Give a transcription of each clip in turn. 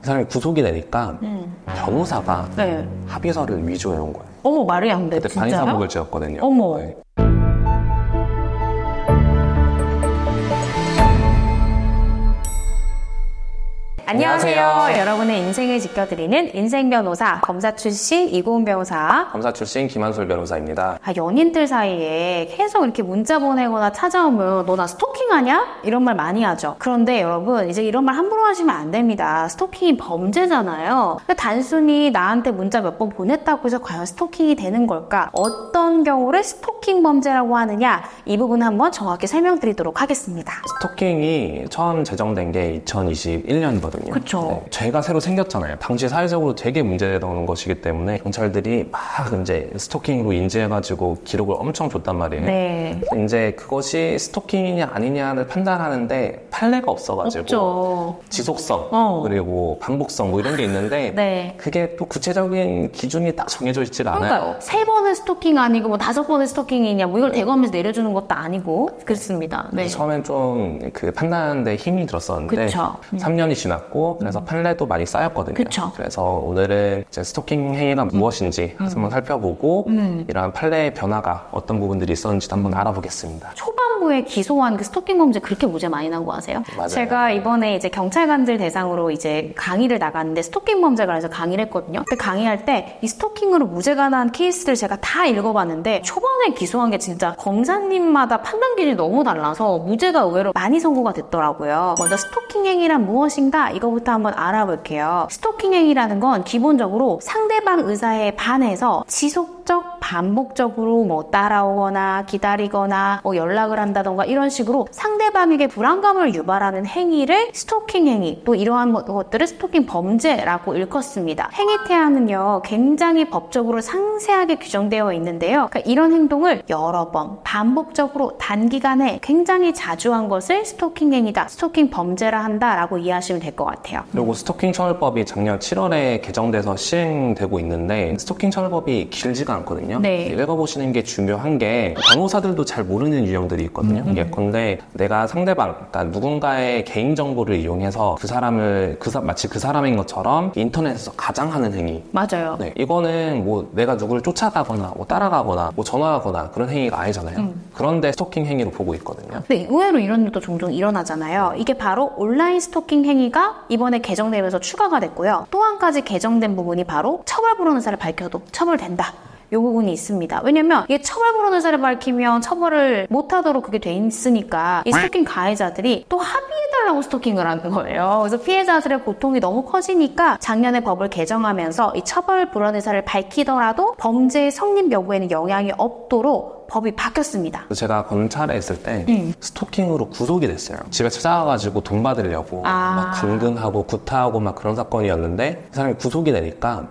사람이 구속이 되니까 변호사가 네. 합의서를 위조해 온 거예요. 어머, 말이 안 돼. 그때 진짜요? 반의사복을 지었거든요. 어머. 네. 안녕하세요. 여러분의 인생을 지켜드리는 인생변호사, 검사 출신 이고은 변호사. 검사 출신 김한솔 변호사입니다. 연인들 사이에 계속 이렇게 문자 보내거나 찾아오면 너 나 스토킹하냐? 이런 말 많이 하죠. 그런데 여러분, 이제 이런 말 함부로 하시면 안 됩니다. 스토킹이 범죄잖아요. 그러니까 단순히 나한테 문자 몇 번 보냈다고 해서 과연 스토킹이 되는 걸까? 어떤 경우를 스토킹 범죄라고 하느냐? 이 부분 한번 정확히 설명드리도록 하겠습니다. 스토킹이 처음 제정된 게 2021년이거든요. 그쵸. 네, 죄가 새로 생겼잖아요. 당시 사회적으로 되게 문제되던 것이기 때문에 경찰들이 막 이제 스토킹으로 인지해가지고 기록을 엄청 줬단 말이에요. 네. 이제 그것이 스토킹이냐 아니냐를 판단하는데 판례가 없어가지고 없죠. 지속성 그리고 반복성 뭐 이런 게 있는데 네. 그게 또 구체적인 기준이 딱 정해져 있질 않아요. 그러니까요. 3번은 스토킹 아니고 뭐 5번은 스토킹이냐 뭐 이걸 대검에서 내려주는 것도 아니고 그렇습니다. 네. 처음엔 좀 그 판단하는데 힘이 들었었는데 그쵸. 3년이 지났고 그래서 판례도 많이 쌓였거든요. 그쵸. 그래서 오늘은 이제 스토킹 행위가 무엇인지 한번 살펴보고 이런 판례의 변화가 어떤 부분들이 있었는지도 한번 알아보겠습니다. 초반부에 기소한 그 스토킹 범죄 그렇게 무죄 많이 난 거 아세요? 맞아요. 제가 이번에 이제 경찰관들 대상으로 이제 강의를 나갔는데 스토킹 범죄에 관해서 강의를 했거든요. 근데 강의할 때 이 스토킹으로 무죄가 난 케이스를 제가 다 읽어봤는데 초반에 기소한 게 진짜 검사님마다 판단 기준이 너무 달라서 무죄가 의외로 많이 선고가 됐더라고요. 먼저 스토킹 행위란 무엇인가? 이거부터 한번 알아볼게요. 스토킹 행위라는 건 기본적으로 상대방 의사에 반해서 지속적, 반복적으로 뭐 따라오거나 기다리거나 뭐 연락을 한다던가 이런 식으로 상대방에게 불안감을 유발하는 행위를 스토킹 행위, 또 이러한 것들을 스토킹 범죄라고 일컫습니다. 행위 태양은요 굉장히 법적으로 상세하게 규정되어 있는데요. 그러니까 이런 행동을 여러 번 반복적으로 단기간에 굉장히 자주 한 것을 스토킹 행위다, 스토킹 범죄라 한다라고 이해하시면 될 것 같아요. 그리고 스토킹 처벌법이 작년 7월에 개정돼서 시행되고 있는데 스토킹 처벌법이 길지가 않거든요. 네. 읽어보시는 게 중요한 게 변호사들도 잘 모르는 유형들이 있거든요. 예컨대 내가 상대방, 그러니까 누군가의 개인정보를 이용해서 그 사람을 마치 그 사람인 것처럼 인터넷에서 가장하는 행위. 맞아요. 네, 이거는 뭐 내가 누구를 쫓아가거나 뭐 따라가거나 뭐 전화하거나 그런 행위가 아니잖아요. 그런데 스토킹 행위로 보고 있거든요. 네, 의외로 이런 일도 종종 일어나잖아요. 이게 바로 온라인 스토킹 행위가 이번에 개정되면서 추가가 됐고요. 또 한 가지 개정된 부분이 바로 처벌 불허 의사를 밝혀도 처벌된다. 이 부분이 있습니다. 왜냐면 이게 처벌 불허 의사를 밝히면 처벌을 못하도록 그게 돼 있으니까 이 스토킹 가해자들이 또 합의해달라고 스토킹을 하는 거예요. 그래서 피해자들의 고통이 너무 커지니까 작년에 법을 개정하면서 이 처벌 불허 의사를 밝히더라도 범죄의 성립 여부에는 영향이 없도록 법이 바뀌었습니다. 제가 검찰에 있을 때 스토킹으로 구속이 됐어요. 집에 찾아와가지고 돈 받으려고 막 감금하고 구타하고 막 그런 사건이었는데 그 사람이 구속이 되니까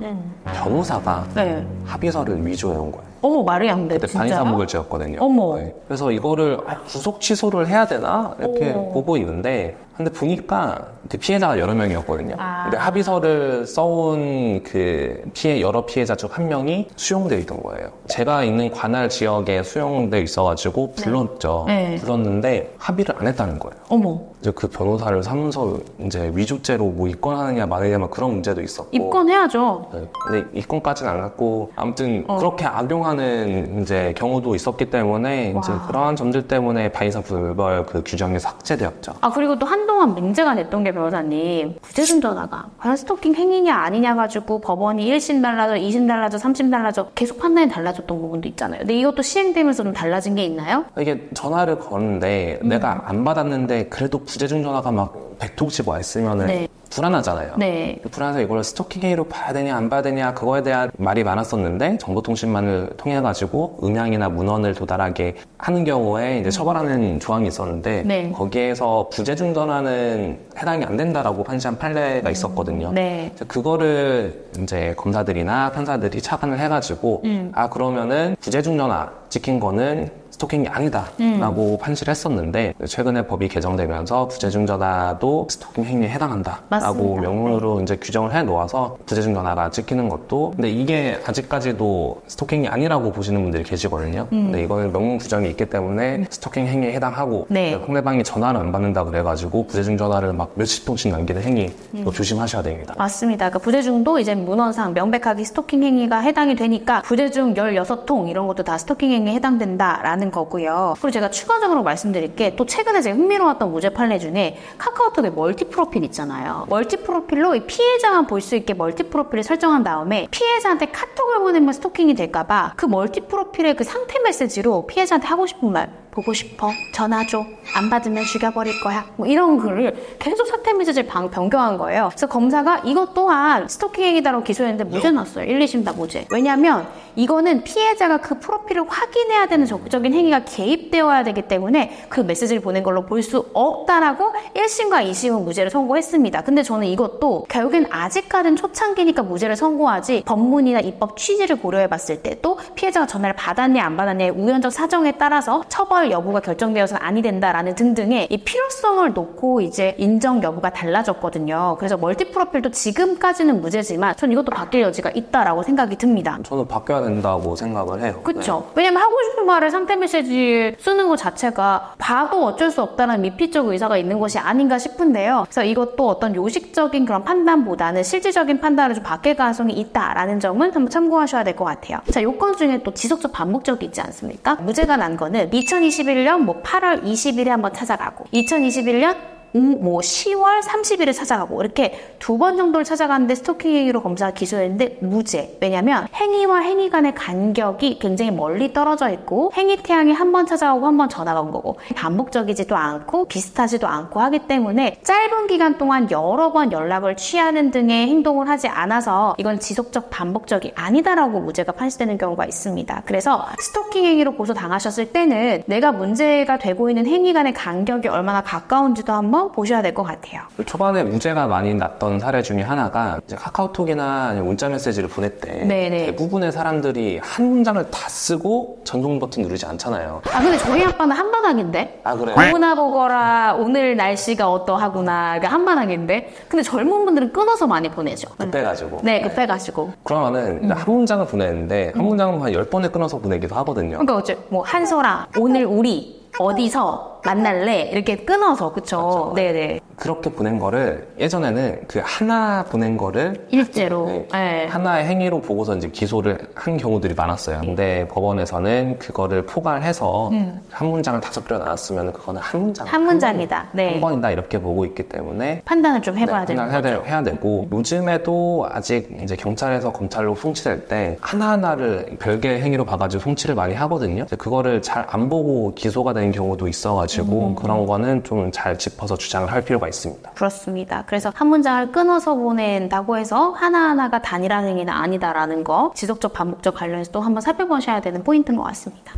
변호사가 네. 합의서를 위조해 온 거예요. 어머, 말이 안 돼. 그때 진짜요? 반의사복을 지었거든요. 어머. 네. 그래서 이거를 구속 취소를 해야 되나 이렇게 보고 있는데 근데 보니까 피해자가 여러 명이었거든요. 근데 합의서를 써온 그 여러 피해자 중 한 명이 수용되어 있던 거예요. 제가 있는 관할 지역에 수용되어 있어가지고 불렀죠. 네. 불렀는데 합의를 안 했다는 거예요. 어머. 이제 그 변호사를 사면서 이제 위조죄로 뭐 입건하느냐 마느냐 막 그런 문제도 있었고. 입건해야죠. 네. 근데 입건까지는 안 갔고 아무튼 그렇게 악용하는 이제 경우도 있었기 때문에 이제 그러한 점들 때문에 반의사 불벌 그 규정이 삭제되었죠. 그리고 또 한동안 문제가 됐던 게 변호사님, 부재중 전화가 과연 스토킹 행위냐 아니냐 가지고 법원이 1심 달라져, 2심 달라져, 3심 달라져 계속 판단이 달라졌던 부분도 있잖아요. 근데 이것도 시행되면서 좀 달라진 게 있나요? 이게 전화를 거는데 내가 안 받았는데 그래도 부재중 전화가 막 100통씩 와 있으면은 네. 불안하잖아요. 네. 불안해서 이걸 스토킹 행위로 봐야 되냐 안 봐야 되냐 그거에 대한 말이 많았었는데 정보통신망을 통해가지고 음향이나 문헌을 도달하게 하는 경우에 이제 처벌하는 조항이 있었는데 네. 거기에서 부재중 전화는 해당이 안 된다라고 판시한 판례가 있었거든요. 네. 그거를 이제 검사들이나 판사들이 착안을 해가지고 그러면은 부재중 전화 찍힌 거는 스토킹이 아니다라고 판시를 했었는데 최근에 법이 개정되면서 부재중 전화도 스토킹 행위에 해당한다라고 맞습니다. 명문으로 이제 규정을 해 놓아서 부재중 전화가 찍히는 것도 근데 이게 아직까지도 스토킹이 아니라고 보시는 분들이 계시거든요. 근데 이거는 명문 규정이 있기 때문에 스토킹 행위에 해당하고 네. 상대방이 전화를 안 받는다 그래가지고 부재중 전화를 막 몇십 통씩 남기는 행위 조심하셔야 됩니다. 맞습니다. 그러니까 부재중도 이제 문헌상 명백하게 스토킹 행위가 해당이 되니까 부재중 16통 이런 것도 다 스토킹 행위에 해당된다라는 거고요. 그리고 제가 추가적으로 말씀드릴 게 또 최근에 제가 흥미로웠던 무죄 판례 중에 카카오톡에 멀티 프로필 있잖아요. 멀티 프로필로 이 피해자만 볼 수 있게 멀티 프로필을 설정한 다음에 피해자한테 카톡을 보내면 스토킹이 될까봐 그 멀티 프로필의 그 상태 메시지로 피해자한테 하고 싶은 말 보고 싶어, 전화 줘, 안 받으면 죽여버릴 거야, 뭐 이런 글을 계속 사태 메시지를 변경한 거예요. 그래서 검사가 이것 또한 스토킹 행위다라고 기소했는데 무죄 났어요. 1, 2심 다 무죄. 왜냐하면 이거는 피해자가 그 프로필을 확인해야 되는 적극적인 행위가 개입되어야 되기 때문에 그 메시지를 보낸 걸로 볼 수 없다라고 1심과 2심은 무죄를 선고했습니다. 근데 저는 이것도 결국엔 아직까지는 초창기니까 무죄를 선고하지 법문이나 입법 취지를 고려해봤을 때 또 피해자가 전화를 받았냐 안 받았냐의 우연적 사정에 따라서 처벌 여부가 결정되어서는 아니 된다라는 등등의 이 필요성을 놓고 이제 인정 여부가 달라졌거든요. 그래서 멀티 프로필도 지금까지는 무죄지만 전 이것도 바뀔 여지가 있다라고 생각이 듭니다. 저는 바뀌어야 된다고 생각을 해요. 그렇죠. 네. 왜냐면 하고 싶은 말을 상태 메시지 쓰는 것 자체가 봐도 어쩔 수 없다는 미필적 의사가 있는 것이 아닌가 싶은데요. 그래서 이것도 어떤 요식적인 그런 판단보다는 실질적인 판단을 좀 바뀔 가능성이 있다라는 점은 한번 참고하셔야 될 것 같아요. 자, 요건 중에 또 지속적 반복적이 있지 않습니까? 무죄가 난 거는 2021년 8월 20일에 한번 찾아가고 2021년 10월 30일에 찾아가고 이렇게 2번 정도를 찾아가는데 스토킹 행위로 검사가 기소했는데 무죄. 왜냐면 행위와 행위 간의 간격이 굉장히 멀리 떨어져 있고 행위 태양이 한 번 찾아오고 한 번 전화가 온 거고 반복적이지도 않고 비슷하지도 않고 하기 때문에 짧은 기간 동안 여러 번 연락을 취하는 등의 행동을 하지 않아서 이건 지속적 반복적이 아니다라고 무죄가 판시되는 경우가 있습니다. 그래서 스토킹 행위로 고소당하셨을 때는 내가 문제가 되고 있는 행위 간의 간격이 얼마나 가까운지도 한번 보셔야 될 것 같아요. 초반에 무죄가 많이 났던 사례 중에 하나가 이제 카카오톡이나 문자 메시지를 보낼 때 네네. 대부분의 사람들이 한 문장을 다 쓰고 전송 버튼 누르지 않잖아요. 아 근데 저희 아빠는 한바닥인데? 아 그래요? 오나 보거라 오늘 날씨가 어떠하구나 이게 한바닥인데 근데 젊은 분들은 끊어서 많이 보내죠. 급해가지고. 네 급해가지고. 그러면은 한 문장을 보내는데 한 문장은 한 10번을 끊어서 보내기도 하거든요. 그러니까 어째 뭐 한솔아 오늘 우리 어디서 만날래 이렇게 끊어서 그쵸? 네네. 그렇게 보낸 거를 예전에는 그 하나 보낸 거를 일제로 네. 하나의 행위로 보고서 이제 기소를 한 경우들이 많았어요. 근데 법원에서는 그거를 포괄해서 한 문장을 5개로 나눴으면 그거는 한 문장. 한 문장이다. 네. 한 번이다 이렇게 보고 있기 때문에 판단을 좀 해봐야 되는 거죠. 해야 되고 요즘에도 아직 이제 경찰에서 검찰로 송치될 때 하나하나를 별개의 행위로 봐가지고 송치를 많이 하거든요. 그거를 잘 안 보고 기소가 되는 경우도 있어가지고 그런 거는 좀 잘 짚어서 주장을 할 필요가 있습니다. 그렇습니다. 그래서 한 문장을 끊어서 보낸다고 해서 하나하나가 단일한 행위는 아니다라는 거 지속적 반복적 관련해서 또 한번 살펴보셔야 되는 포인트인 것 같습니다.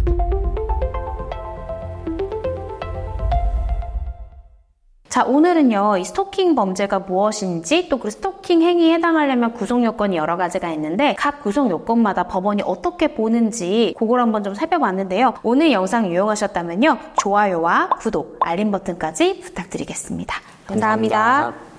자, 오늘은요, 이 스토킹 범죄가 무엇인지 또 그 스토킹 행위에 해당하려면 구속 요건이 여러 가지가 있는데 각 구속 요건마다 법원이 어떻게 보는지 그걸 한번 좀 살펴봤는데요. 오늘 영상 유용하셨다면요, 좋아요와 구독, 알림 버튼까지 부탁드리겠습니다. 감사합니다.